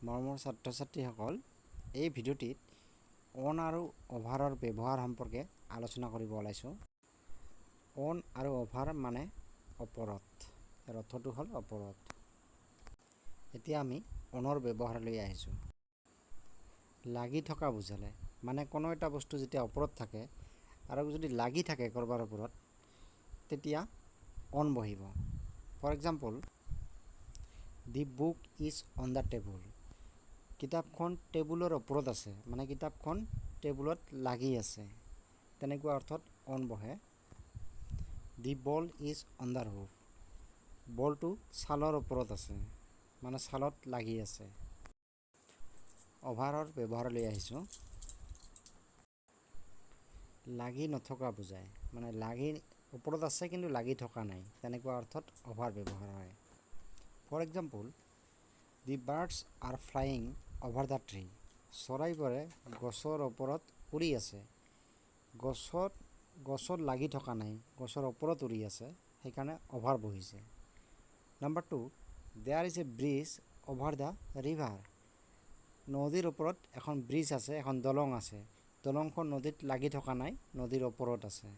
মৰমৰ ছাত্ৰ ছাত্ৰীসকল, এই ভিডিঅ'টিত অন আৰু অভাৰৰ ব্যৱহাৰ সম্পৰ্কে আলোচনা কৰিব ওলাইছোঁ। অন আৰু অভাৰ মানে ওপৰত, ইয়াৰ অৰ্থটো হ'ল ওপৰত। এতিয়া আমি অনৰ ব্যৱহাৰলৈ আহিছোঁ। লাগি থকা বুজালে, মানে কোনো এটা বস্তু যেতিয়া ওপৰত থাকে আৰু যদি লাগি থাকে ক'ৰবাৰ ওপৰত, তেতিয়া অন বহিব। For example, the book is on the table. কিতাপখন টেবুলৰ ওপৰত আছে, মানে কিতাপখন টেবুলত লাগি আছে, তেনেকুৱা অৰ্থত অন বহে। দি বল ইজ অন দ্য ৰুফ। বলটো ছালৰ ওপৰত আছে, মানে ছালত লাগি আছে। অভাৰৰ ব্যৱহাৰলৈ আহিছোঁ। লাগি নথকা বুজায়, মানে লাগি ওপৰত আছে কিন্তু লাগি থকা নাই, তেনেকুৱা অৰ্থত অভাৰ ব্যৱহাৰ হয়। For example, the birds are flying over the tree. চৰাইবোৰে গছৰ ওপৰত উৰি আছে। গছত লাগি থকা নাই, গছৰ ওপৰত উৰি আছে, সেইকাৰণে অভাৰ বহিছে। Number 2, there is a bridge over the river. নদীৰ ওপৰত এখন ব্ৰিজ আছে, এখন দলং আছে। দলংখন নদীত লাগি থকা নাই, নদীৰ ওপৰত আছে।